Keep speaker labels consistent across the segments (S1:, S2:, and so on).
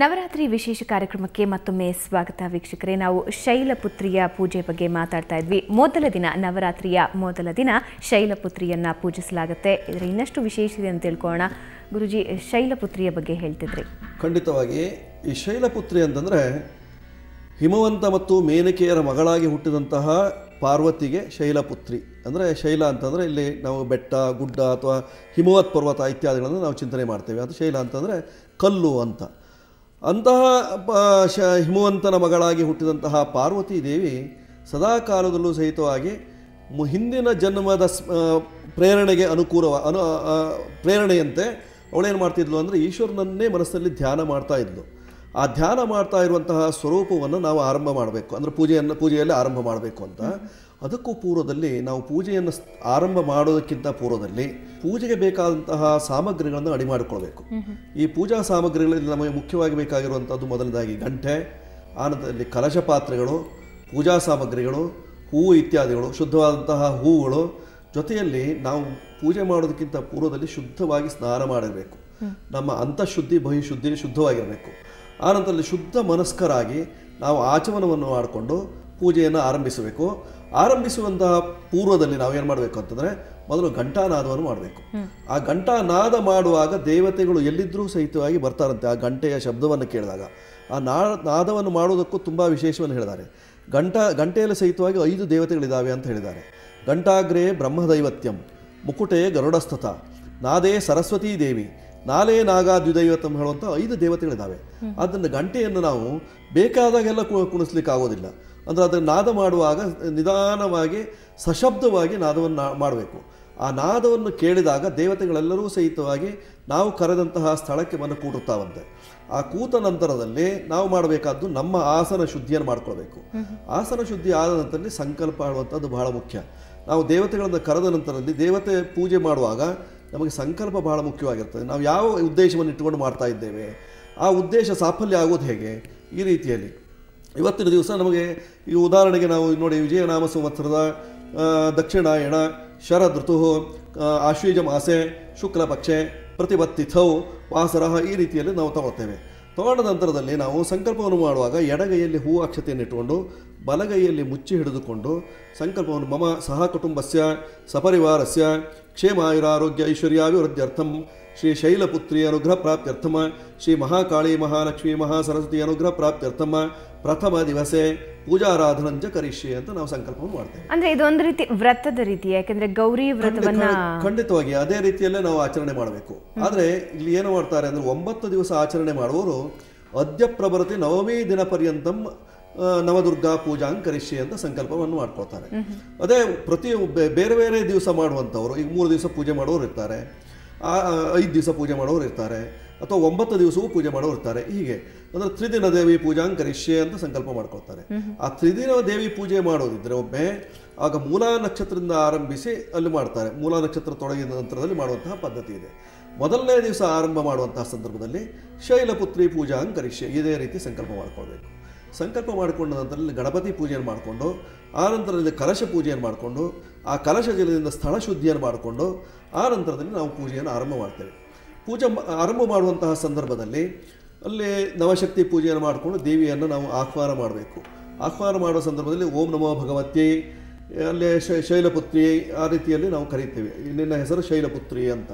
S1: ನವರಾತ್ರಿ ವಿಶೇಷ ಕಾರ್ಯಕ್ರಮಕ್ಕೆ ಮತ್ತೊಮ್ಮೆ ಸ್ವಾಗತ ವೀಕ್ಷಕರೇ. ನಾವು ಶೈಲಪುತ್ರಿಯ ಪೂಜೆ ಬಗ್ಗೆ ಮಾತಾಡ್ತಾ ಇದ್ವಿ. ಮೊದಲ ದಿನ, ನವರಾತ್ರಿಯ ಮೊದಲ ದಿನ ಶೈಲಪುತ್ರಿಯನ್ನ ಪೂಜಿಸಲಾಗುತ್ತೆ. ಇದರ ಇನ್ನಷ್ಟು ವಿಶೇಷತೆ ಅಂತ ತಿಳ್ಕೊಳ್ಳೋಣ. ಗುರುಜಿ, ಶೈಲಪುತ್ರಿಯ ಬಗ್ಗೆ ಹೇಳ್ತಿದ್ರಿ.
S2: ಖಂಡಿತವಾಗಿ ಈ ಶೈಲಪುತ್ರಿ ಅಂತಂದರೆ ಹಿಮವಂತ ಮತ್ತು ಮೇನಕೆಯರ ಮಗಳಾಗಿ ಹುಟ್ಟಿದಂತಹ ಪಾರ್ವತಿಗೆ ಶೈಲಪುತ್ರಿ ಅಂದರೆ, ಶೈಲ ಅಂತಂದರೆ ಇಲ್ಲಿ ನಾವು ಬೆಟ್ಟ, ಗುಡ್ಡ ಅಥವಾ ಹಿಮವತ್ ಪರ್ವತ ಇತ್ಯಾದಿಗಳನ್ನು ನಾವು ಚಿಂತನೆ ಮಾಡ್ತೇವೆ. ಅದು ಶೈಲ ಅಂತಂದರೆ ಕಲ್ಲು ಅಂತ. ಅಂತಹ ಹಿಮವಂತನ ಮಗಳಾಗಿ ಹುಟ್ಟಿದಂತಹ ಪಾರ್ವತಿ ದೇವಿ ಸದಾ ಕಾಲದಲ್ಲೂ ಸಹಿತವಾಗಿ ಹಿಂದಿನ ಜನ್ಮದ ಪ್ರೇರಣೆಗೆ ಪ್ರೇರಣೆಯಂತೆ ಅವಳೇನು ಮಾಡ್ತಿದ್ಲು ಅಂದರೆ ಈಶ್ವರನನ್ನೇ ಮನಸ್ಸಲ್ಲಿ ಧ್ಯಾನ ಮಾಡ್ತಾ ಇದ್ಲು. ಆ ಧ್ಯಾನ ಮಾಡ್ತಾ ಇರುವಂತಹ ಸ್ವರೂಪವನ್ನು ನಾವು ಆರಂಭ ಮಾಡಬೇಕು, ಅಂದರೆ ಪೂಜೆಯಲ್ಲಿ ಆರಂಭ ಮಾಡಬೇಕು ಅಂತ. ಅದಕ್ಕೂ ಪೂರ್ವದಲ್ಲಿ ನಾವು ಪೂಜೆಯನ್ನು ಆರಂಭ ಮಾಡೋದಕ್ಕಿಂತ ಪೂರ್ವದಲ್ಲಿ ಪೂಜೆಗೆ ಬೇಕಾದಂತಹ ಸಾಮಗ್ರಿಗಳನ್ನು ಅಡಿ ಮಾಡಿಕೊಳ್ಬೇಕು. ಈ ಪೂಜಾ ಸಾಮಗ್ರಿಗಳಲ್ಲಿ ನಮಗೆ ಮುಖ್ಯವಾಗಿ ಬೇಕಾಗಿರುವಂಥದ್ದು ಮೊದಲನೇದಾಗಿ ಗಂಟೆ, ಆನಂತರದಲ್ಲಿ ಕಲಶ ಪಾತ್ರೆಗಳು, ಪೂಜಾ ಸಾಮಗ್ರಿಗಳು, ಹೂವು ಇತ್ಯಾದಿಗಳು, ಶುದ್ಧವಾದಂತಹ ಹೂವುಗಳು. ಜೊತೆಯಲ್ಲಿ ನಾವು ಪೂಜೆ ಮಾಡೋದಕ್ಕಿಂತ ಪೂರ್ವದಲ್ಲಿ ಶುದ್ಧವಾಗಿ ಸ್ನಾನ ಮಾಡಬೇಕು. ನಮ್ಮ ಅಂತಃಶುದ್ಧಿ ಬಹಿಶುದ್ಧಿ ಶುದ್ಧವಾಗಿರಬೇಕು. ಆನಂತರದಲ್ಲಿ ಶುದ್ಧ ಮನಸ್ಕರಾಗಿ ನಾವು ಆಚಮನವನ್ನು ಮಾಡಿಕೊಂಡು ಪೂಜೆಯನ್ನು ಆರಂಭಿಸಬೇಕು. ಆರಂಭಿಸುವಂತಹ ಪೂರ್ವದಲ್ಲಿ ನಾವೇನು ಮಾಡಬೇಕು ಅಂತಂದರೆ ಮೊದಲು ಘಂಟಾನಾದವನ್ನು ಮಾಡಬೇಕು. ಆ ಘಂಟಾನಾದ ಮಾಡುವಾಗ ದೇವತೆಗಳು ಎಲ್ಲಿದ್ದರೂ ಸಹಿತವಾಗಿ ಬರ್ತಾರಂತೆ. ಆ ಗಂಟೆಯ ಶಬ್ದವನ್ನು ಕೇಳಿದಾಗ ಆ ನಾದವನ್ನು ಮಾಡುವುದಕ್ಕೂ ತುಂಬ ವಿಶೇಷವನ್ನು ಹೇಳಿದ್ದಾರೆ. ಗಂಟೆಯಲ್ಲಿ ಸಹಿತವಾಗಿ 5 ದೇವತೆಗಳಿದ್ದಾವೆ ಅಂತ ಹೇಳಿದ್ದಾರೆ. ಘಂಟಾಗ್ರೇ ಬ್ರಹ್ಮದೈವತ್ಯಂ, ಮುಕುಟೆ ಗರುಡಸ್ಥತ, ನಾದೇ ಸರಸ್ವತೀ ದೇವಿ, ನಾಲೇ ನಾಗಾದ್ಯುದೈವತಂ ಹೇಳುವಂಥ 5 ದೇವತೆಗಳಿದ್ದಾವೆ. ಅದನ್ನು ಗಂಟೆಯನ್ನು ನಾವು ಬೇಕಾದಾಗೆಲ್ಲ ಕುಣಿಸ್ಲಿಕ್ಕೆ ಆಗೋದಿಲ್ಲ. ಅಂದರೆ ಅದನ್ನು ನಾದ ಮಾಡುವಾಗ ನಿಧಾನವಾಗಿ ಸಶಬ್ದವಾಗಿ ನಾದವನ್ನು ಮಾಡಬೇಕು. ಆ ನಾದವನ್ನು ಕೇಳಿದಾಗ ದೇವತೆಗಳೆಲ್ಲರೂ ಸಹಿತವಾಗಿ ನಾವು ಕರೆದಂತಹ ಸ್ಥಳಕ್ಕೆ ಬಂದು ಕೂಡುತ್ತಾವಂತೆ. ಆ ಕೂತ ನಂತರದಲ್ಲಿ ನಾವು ಮಾಡಬೇಕಾದ್ದು ನಮ್ಮ ಆಸನ ಶುದ್ಧಿಯನ್ನು ಮಾಡ್ಕೊಳ್ಬೇಕು. ಆಸನ ಶುದ್ಧಿ ಆದ ನಂತರದಲ್ಲಿ ಸಂಕಲ್ಪ ಮಾಡುವಂಥದ್ದು ಬಹಳ ಮುಖ್ಯ. ನಾವು ದೇವತೆಗಳನ್ನು ಕರೆದ ನಂತರದಲ್ಲಿ ದೇವತೆ ಪೂಜೆ ಮಾಡುವಾಗ ನಮಗೆ ಸಂಕಲ್ಪ ಬಹಳ ಮುಖ್ಯವಾಗಿರ್ತದೆ. ನಾವು ಯಾವ ಉದ್ದೇಶವನ್ನು ಇಟ್ಟುಕೊಂಡು ಮಾಡ್ತಾ ಇದ್ದೇವೆ, ಆ ಉದ್ದೇಶ ಸಾಫಲ್ಯ ಆಗೋದು ಹೇಗೆ, ಈ ರೀತಿಯಲ್ಲಿ ಇವತ್ತಿನ ದಿವಸ ನಮಗೆ ಈ ಉದಾಹರಣೆಗೆ ನಾವು ನೋಡಿ, ವಿಜಯನಾಮ ಸಂವತ್ಸರದ ದಕ್ಷಿಣಾಯಣ ಶರದ್ ಋತು ಆಶ್ವೀಜ ಮಾಸೆ ಶುಕ್ಲ ಪಕ್ಷೆ ಪ್ರತಿಪತ್ತಿಥೌ ವಾಸರಃ, ಈ ರೀತಿಯಲ್ಲಿ ನಾವು ತಗೊಳ್ತೇವೆ. ತಗೊಂಡ ನಂತರದಲ್ಲಿ ನಾವು ಸಂಕಲ್ಪವನ್ನು ಮಾಡುವಾಗ ಎಡಗೈಯಲ್ಲಿ ಹೂ ಅಕ್ಷತೆಯನ್ನು ಇಟ್ಟುಕೊಂಡು ಬಲಗೈಯಲ್ಲಿ ಮುಚ್ಚಿ ಹಿಡಿದುಕೊಂಡು ಸಂಕಲ್ಪವನ್ನು ಮಮ ಸಹ ಕುಟುಂಬಸ್ಯ ಸಪರಿವಾರಸ್ಯ ಕ್ಷೇಮಾಯುರಾರೋಗ್ಯ ಐಶ್ವರ್ಯಾಭಿವೃದ್ಧ್ಯರ್ಥಂ ಶ್ರೀ ಶೈಲಪುತ್ರಿ ಅನುಗ್ರಹ ಪ್ರಾಪ್ತ್ಯರ್ಥಮ ಶ್ರೀ ಮಹಾಕಾಳಿ ಮಹಾಲಕ್ಷ್ಮಿ ಮಹಾಸರಸ್ವತಿ ಅನುಗ್ರಹ ಪ್ರಾಪ್ತ್ಯರ್ಥಮ ಪ್ರಥಮ ದಿವಸೆ ಪೂಜಾರಾಧನಂಚ ಕರಿಷ್ಯೆ ಅಂತ ನಾವು ಸಂಕಲ್ಪವನ್ನು ಮಾಡ್ತೇವೆ.
S1: ಅಂದ್ರೆ ಇದೊಂದು ರೀತಿ ವ್ರತದ ರೀತಿ, ಯಾಕಂದ್ರೆ ಗೌರಿ ವ್ರತವನ್ನ
S2: ಖಂಡಿತವಾಗಿ ಅದೇ ರೀತಿಯಲ್ಲೇ ನಾವು ಆಚರಣೆ ಮಾಡಬೇಕು. ಆದರೆ ಇಲ್ಲಿ ಏನು ಮಾಡ್ತಾರೆ ಅಂದರೆ 9 ದಿವಸ ಆಚರಣೆ ಮಾಡುವವರು ಅದ್ಯ ಪ್ರಭರತಿ ನವಮೀ ದಿನ ಪರ್ಯಂತಂ ನವದುರ್ಗಾ ಪೂಜಾಂಗ್ ಕರಿಷ್ಯೆ ಅಂತ ಸಂಕಲ್ಪವನ್ನು ಮಾಡ್ಕೊಳ್ತಾರೆ. ಅದೇ ಬೇರೆ ಬೇರೆ ದಿವಸ ಮಾಡುವಂಥವ್ರು, ಈಗ 3 ದಿವಸ ಪೂಜೆ ಮಾಡೋರು ಇರ್ತಾರೆ, 5 ದಿವಸ ಪೂಜೆ ಮಾಡೋರು ಇರ್ತಾರೆ, ಅಥವಾ 9 ದಿವಸವೂ ಪೂಜೆ ಮಾಡೋರು ಇರ್ತಾರೆ. ಹೀಗೆ ಅಂದರೆ ತ್ರಿದಿನ ದೇವಿ ಪೂಜಾಂಗ್ ಕರಿಷ್ಯೆ ಅಂತ ಸಂಕಲ್ಪ ಮಾಡ್ಕೊಳ್ತಾರೆ. ಆ ತ್ರಿದಿನ ದೇವಿ ಪೂಜೆ ಮಾಡೋದಿದ್ರೆ ಒಮ್ಮೆ ಆಗ ಮೂಲಾ ನಕ್ಷತ್ರದಿಂದ ಆರಂಭಿಸಿ ಅಲ್ಲಿ ಮಾಡ್ತಾರೆ. ಮೂಲಾ ನಕ್ಷತ್ರ ತೊಡಗಿದ ನಂತರದಲ್ಲಿ ಮಾಡುವಂತಹ ಪದ್ಧತಿ ಇದೆ. ಮೊದಲನೇ ದಿವಸ ಆರಂಭ ಮಾಡುವಂತಹ ಸಂದರ್ಭದಲ್ಲಿ ಶೈಲಪುತ್ರಿ ಪೂಜಾಂಗ್ ಕರಿಷ್ಯೆ ಇದೇ ರೀತಿ ಸಂಕಲ್ಪ ಮಾಡ್ಕೊಳ್ಬೇಕು. ಸಂಕಲ್ಪ ಮಾಡಿಕೊಂಡ ನಂತರದಲ್ಲಿ ಗಣಪತಿ ಪೂಜೆಯನ್ನು ಮಾಡಿಕೊಂಡು, ಆ ನಂತರದಲ್ಲಿ ಕಲಶ ಪೂಜೆಯನ್ನು ಮಾಡಿಕೊಂಡು, ಆ ಕಲಶ ಜಲದಿಂದ ಸ್ಥಳ ಶುದ್ಧಿಯನ್ನು ಮಾಡಿಕೊಂಡು, ಆ ನಂತರದಲ್ಲಿ ನಾವು ಪೂಜೆಯನ್ನು ಆರಂಭ ಮಾಡ್ತೇವೆ. ಪೂಜೆ ಆರಂಭ ಮಾಡುವಂತಹ ಸಂದರ್ಭದಲ್ಲಿ ಅಲ್ಲಿ ನವಶಕ್ತಿ ಪೂಜೆಯನ್ನು ಮಾಡಿಕೊಂಡು ದೇವಿಯನ್ನು ನಾವು ಆಹ್ವಾನ ಮಾಡಬೇಕು. ಆಹ್ವಾನ ಮಾಡುವ ಸಂದರ್ಭದಲ್ಲಿ ಓಂ ನಮೋ ಭಗವತ್ಯೈ, ಅಲ್ಲಿ ಶೈಲಪುತ್ರಿ, ಆ ರೀತಿಯಲ್ಲಿ ನಾವು ಕರೀತೇವೆ. ನಿನ್ನ ಹೆಸರು ಶೈಲಪುತ್ರಿ ಅಂತ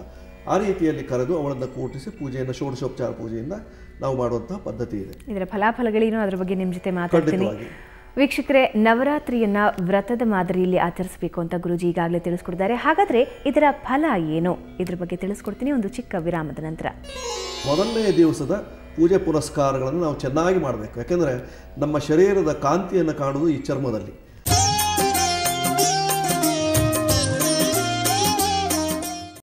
S2: ಆ ರೀತಿಯಲ್ಲಿ ಕರೆದು ಅವಳನ್ನು ಕೂಟಿಸಿ ಪೂಜೆಯನ್ನು ಷೋಡಶೋಪಚಾರ ಪೂಜೆಯಿಂದ ನಾವು ಮಾಡುವಂತಹ ಪದ್ಧತಿ ಇದೆ.
S1: ಇದರ ಫಲಾಫಲಗಳೇನು ಅದರ ಬಗ್ಗೆ ನಿಮ್ಮ ಜೊತೆ ಮಾತಾಡ್ತೀನಿ. ವೀಕ್ಷಕರೇ, ನವರಾತ್ರಿಯನ್ನ ವ್ರತದ ಮಾದರಿಯಲ್ಲಿ ಆಚರಿಸಬೇಕು ಅಂತ ಗುರುಜಿ ಈಗಾಗಲೇ ತಿಳಿಸ್ಕೊಡ್ತಾರೆ. ಹಾಗಾದ್ರೆ ಇದರ ಫಲ ಏನು, ಇದ್ರ ಬಗ್ಗೆ ತಿಳಿಸ್ಕೊಡ್ತೀನಿ ಒಂದು ಚಿಕ್ಕ ವಿರಾಮದ ನಂತರ.
S2: ಮೊದಲನೇ ದಿವಸದ ಪೂಜೆ ಪುನಸ್ಕಾರಗಳನ್ನು ನಾವು ಚೆನ್ನಾಗಿ ಮಾಡಬೇಕು. ಯಾಕೆಂದರೆ ನಮ್ಮ ಶರೀರದ ಕಾಂತಿಯನ್ನು ಕಾಣುವುದು ಈ ಚರ್ಮದಲ್ಲಿ.